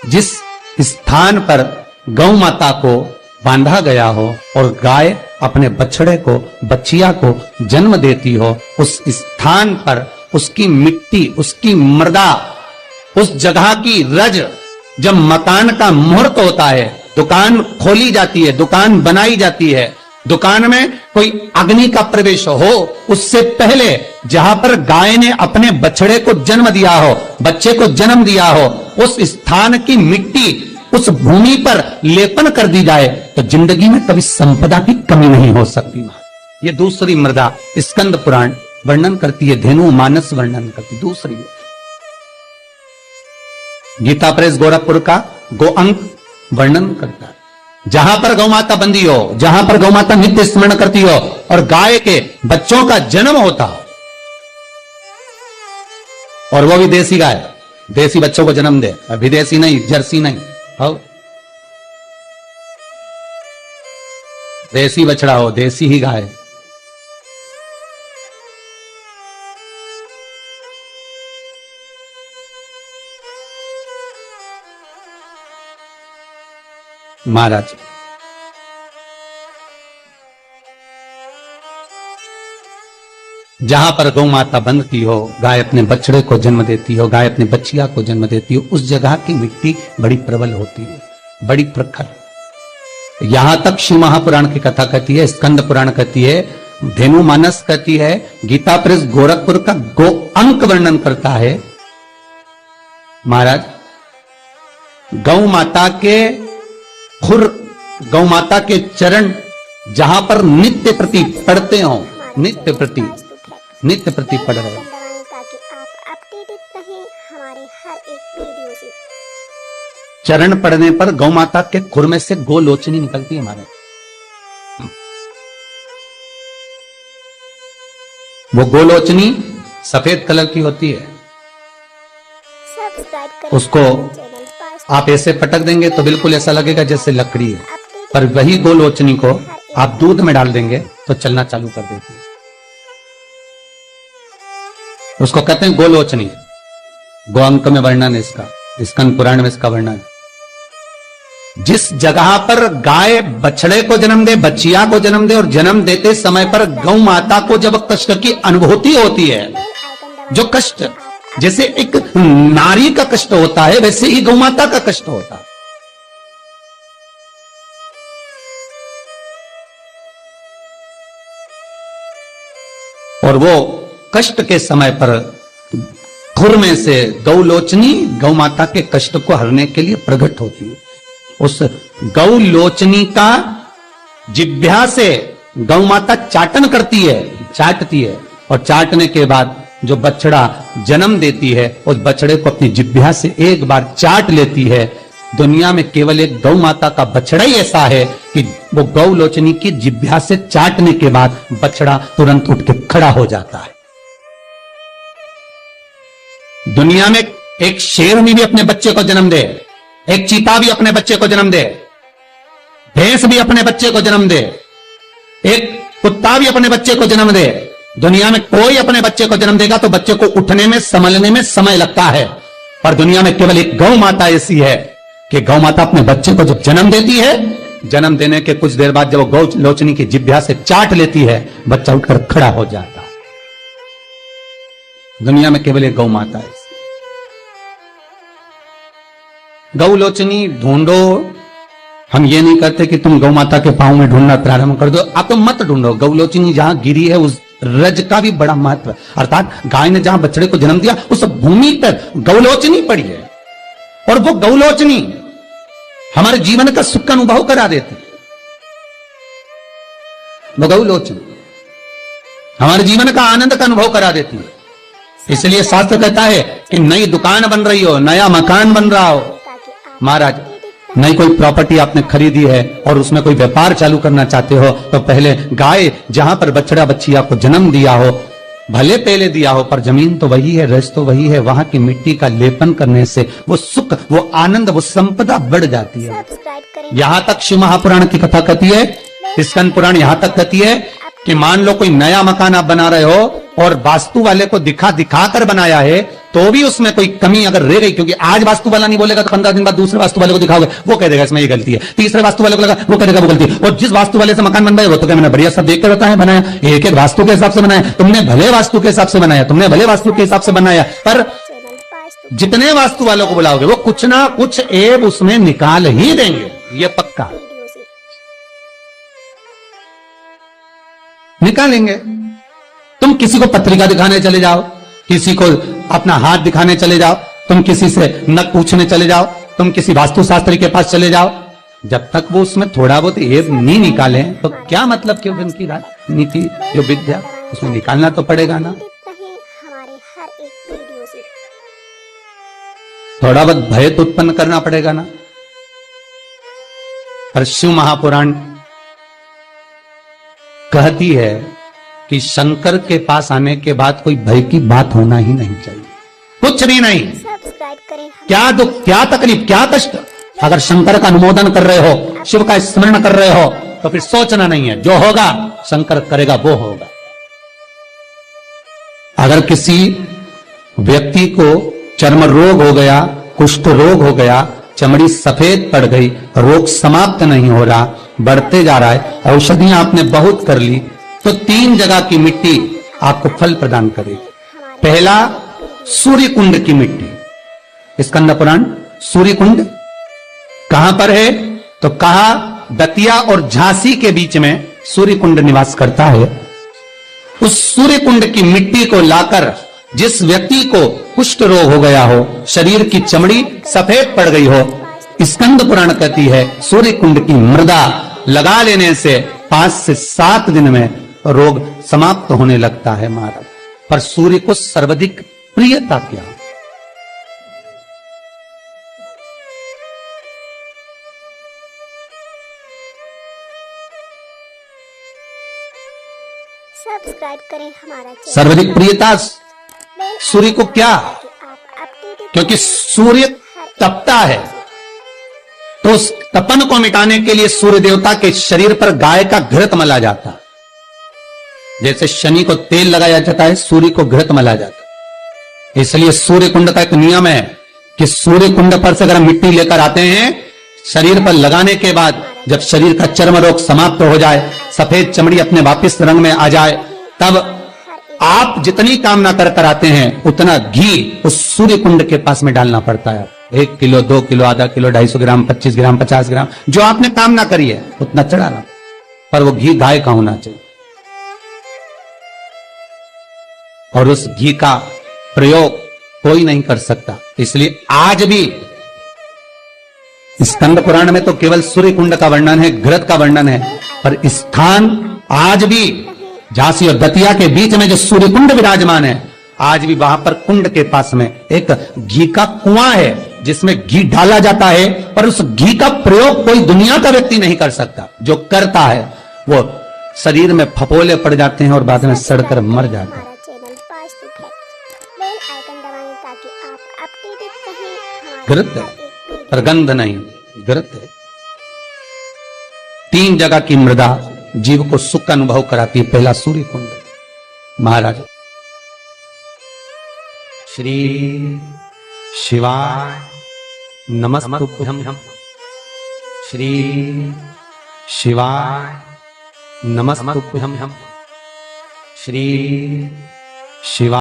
जिस स्थान पर गौ माता को बांधा गया हो और गाय अपने बछड़े को, बच्चिया को जन्म देती हो, उस स्थान पर उसकी मिट्टी, उसकी मृदा, उस जगह की रज, जब मकान का मुहूर्त होता है, दुकान खोली जाती है, दुकान बनाई जाती है, दुकान में कोई अग्नि का प्रवेश हो, उससे पहले जहां पर गाय ने अपने बछड़े को जन्म दिया हो, बच्चे को जन्म दिया हो, उस स्थान की मिट्टी उस भूमि पर लेपन कर दी जाए तो जिंदगी में कभी संपदा की कमी नहीं हो सकती। ये दूसरी मृदा स्कंद पुराण वर्णन करती है, धेनु मानस वर्णन करती है। दूसरी गीता प्रेस गोरखपुर का गो अंक वर्णन करता है, जहां पर गौ माता बंदी हो, जहां पर गौ माता नित्य स्मरण करती हो और गाय के बच्चों का जन्म होता हो, और वो भी देसी गाय, देसी बच्चों को जन्म दे, विदेशी नहीं, जर्सी नहीं, हो देसी बछड़ा हो, देसी ही गाय। महाराज जहां पर गौ माता बंधती हो, गाय अपने बछड़े को जन्म देती हो, गाय अपने बच्चिया को जन्म देती हो, उस जगह की मिट्टी बड़ी प्रबल होती है, बड़ी प्रखर। यहां तक शिव महापुराण की कथा कहती है, स्कंद पुराण कहती है, धेनु मानस कहती है, गीता प्रेस गोरखपुर का गो अंक वर्णन करता है। महाराज गौ माता के खुर, गौ माता के चरण जहां पर नित्य प्रति पढ़ते हो, नित्य प्रति पढ़ रहे हो, ताकि आप अपडेटेड रहें हमारे हर एक वीडियो से। चरण पड़ने पर गौ माता के खुर में से गोलोचनी निकलती है। हमारे वो गोलोचनी सफेद कलर की होती है, सब्सक्राइब करें उसको चैनल पर। आप ऐसे पटक देंगे तो बिल्कुल ऐसा लगेगा जैसे लकड़ी है, पर वही गोलोचनी को आप दूध में डाल देंगे तो चलना चालू कर देती है। उसको कहते हैं गोलोचनी। गो अंक में वर्णन है इसका, स्कंद पुराण में इसका वर्णन है। जिस जगह पर गाय बछड़े को जन्म दे, बच्चिया को जन्म दे, और जन्म देते समय पर गौ माता को जब कष्ट की अनुभूति होती है, जो कष्ट जैसे एक नारी का कष्ट होता है, वैसे ही गौ माता का कष्ट होता है। और वो कष्ट के समय पर खुर में से गौलोचनी गौ माता के कष्ट को हरने के लिए प्रकट होती है। उस गौलोचनी का जिह्वा से गौ माता चाटन करती है, चाटती है, और चाटने के बाद जो बछड़ा जन्म देती है, उस बछड़े को अपनी जिह्वा से एक बार चाट लेती है। दुनिया में केवल एक गौ माता का बछड़ा ही ऐसा है कि वो गौलोचनी की जिह्वा से चाटने के बाद बछड़ा तुरंत उठ के खड़ा हो जाता है। दुनिया में एक शेर भी अपने बच्चे को जन्म दे, एक चीता भी अपने बच्चे को जन्म दे, भैंस भी अपने बच्चे को जन्म दे, एक कुत्ता भी अपने बच्चे को जन्म दे, दुनिया में कोई अपने बच्चे को जन्म देगा तो बच्चे को उठने में, संभलने में समय लगता है। पर दुनिया में केवल एक गौ माता ऐसी है कि गौ माता अपने बच्चे को जब जन्म देती है, जन्म देने के कुछ देर बाद जब वो गौ लोचनी की जिह्वा से चाट लेती है, बच्चा उठकर खड़ा हो जाता है। दुनिया में केवल एक गौ माता है। गौ लोचनी ढूंढो, हम ये नहीं कहते कि तुम गौ माता के पांव में ढूंढना प्रारंभ कर दो, आप तो मत ढूंढो। गौ लोचनी जहां गिरी है उस रज का भी बड़ा महत्व है, अर्थात गाय ने जहां बछड़े को जन्म दिया उस भूमि पर गौलोचनी पड़ी है, और वो गौलोचनी हमारे जीवन का सुख का अनुभव करा देती है। वो गौलोचनी हमारे जीवन का आनंद का अनुभव करा देती है। इसलिए शास्त्र कहता है कि नई दुकान बन रही हो, नया मकान बन रहा हो, महाराज नई कोई प्रॉपर्टी आपने खरीदी है और उसमें कोई व्यापार चालू करना चाहते हो, तो पहले गाय जहां पर बछड़ा बच्चिया को जन्म दिया हो, भले पहले दिया हो, पर जमीन तो वही है, रस तो वही है, वहां की मिट्टी का लेपन करने से वो सुख, वो आनंद, वो संपदा बढ़ जाती है। यहां तक शिव महापुराण की कथा कहती है, स्कंद पुराण यहां तक कहती है कि मान लो कोई नया मकान आप बना रहे हो और वास्तु वाले को दिखा कर बनाया है, तो भी उसमें कोई कमी अगर रह गई, क्योंकि आज वास्तु वाला नहीं बोलेगा तो 15 दिन बाद दूसरे वास्तु वाले को दिखाओगे, वो कह देगा इसमें ये गलती है, तीसरे वास्तु वाले को लगा वो कह देगा वो गलती है। और जिस वास्तु वाले से मकान बनवाया वो तो क्या मैंने बढ़िया सब देख कर बताया बनाया, एक एक वास्तु के हिसाब से बनाया, तुमने भले वास्तु के हिसाब से बनाया, तुमने भले वास्तु के हिसाब से बनाया, पर चैनल वास्तु जितने वास्तु वालों को बुलाओगे वो कुछ ना कुछ एब उसमें निकाल ही देंगे, ये पक्का वीडियो से निकालेंगे। तुम किसी को पत्रिका दिखाने चले जाओ, किसी को अपना हाथ दिखाने चले जाओ, तुम किसी से नक पूछने चले जाओ, तुम किसी वास्तुशास्त्री के पास चले जाओ, जब तक वो उसमें थोड़ा बहुत एब नहीं निकाले तो क्या मतलब कि उनकी राजनीति जो विद्या उसमें निकालना तो पड़ेगा ना। रहे हमारे हर एक वीडियो से। थोड़ा बहुत भय तो उत्पन्न करना पड़ेगा ना। पर शिव महापुराण कहती है कि शंकर के पास आने के बाद कोई भय की बात होना ही नहीं चाहिए, कुछ भी नहीं। सब्सक्राइब करें क्या दुख, क्या तकलीफ, क्या कष्ट, अगर शंकर का अनुमोदन कर रहे हो, शिव का स्मरण कर रहे हो, तो फिर सोचना नहीं है, जो होगा शंकर करेगा वो होगा। अगर किसी व्यक्ति को चर्म रोग हो गया, कुष्ठ रोग हो गया, चमड़ी सफेद पड़ गई, रोग समाप्त नहीं हो रहा, बढ़ते जा रहा है, औषधियां आपने बहुत कर ली, तो 3 जगह की मिट्टी आपको फल प्रदान करेगी। पहला सूर्य कुंड की मिट्टी, स्कंद पुराण सूर्य कुंड कहां पर है, तो कहा दतिया और झांसी के बीच में सूर्य कुंड निवास करता है। उस सूर्य कुंड की मिट्टी को लाकर जिस व्यक्ति को कुष्ठ रोग हो गया हो, शरीर की चमड़ी सफेद पड़ गई हो, स्कंद पुराण कहती है सूर्य कुंड की मृदा लगा लेने से 5 से 7 दिन में रोग समाप्त होने लगता है महाराज। पर सूर्य को सर्वाधिक प्रियता क्या, सब्सक्राइब करें हमारा चैनल। सर्वाधिक प्रियता सूर्य को क्या, आप अपडेटेड क्योंकि सूर्य तपता है, तो उस तपन को मिटाने के लिए सूर्य देवता के शरीर पर गाय का घृत मला जाता, जैसे शनि को तेल लगाया जाता है, सूर्य को घृत मला जाता। इसलिए सूर्य कुंड का एक नियम है कि सूर्य कुंड पर से अगर हम मिट्टी लेकर आते हैं, शरीर पर लगाने के बाद जब शरीर का चर्म रोग समाप्त हो जाए, सफेद चमड़ी अपने वापिस रंग में आ जाए, तब आप जितनी कामना कर कर आते हैं उतना घी उस सूर्य कुंड के पास में डालना पड़ता है। 1 किलो, 2 किलो, आधा किलो, 250 ग्राम, 25 ग्राम, 50 ग्राम, जो आपने कामना करी है उतना चढ़ाना, पर वो घी गाय का होना चाहिए। और उस घी का प्रयोग कोई नहीं कर सकता। इसलिए आज भी स्कंद पुराण में तो केवल सूर्य कुंड का वर्णन है, घृत का वर्णन है, पर स्थान आज भी झांसी और दतिया के बीच में जो सूर्य कुंड विराजमान है, आज भी वहां पर कुंड के पास में एक घी का कुआं है जिसमें घी डाला जाता है, पर उस घी का प्रयोग कोई दुनिया का व्यक्ति नहीं कर सकता। जो करता है वो शरीर में फफोले पड़ जाते हैं और बाद में सड़कर मर जाते हैं। हमारा channel Vastu fact bell icon दबाएं ताकि आप अपडेटेड रहें। घृत है, पर गंध नहीं, घृत है। 3 जगह की मृदा जीव को सुख का अनुभव कराती है। पहला सूर्य कुंड। महाराज श्री शिवाय नमस्तुभ्यं, श्री शिवाय नमस्तुभ्यं, श्री शिवाय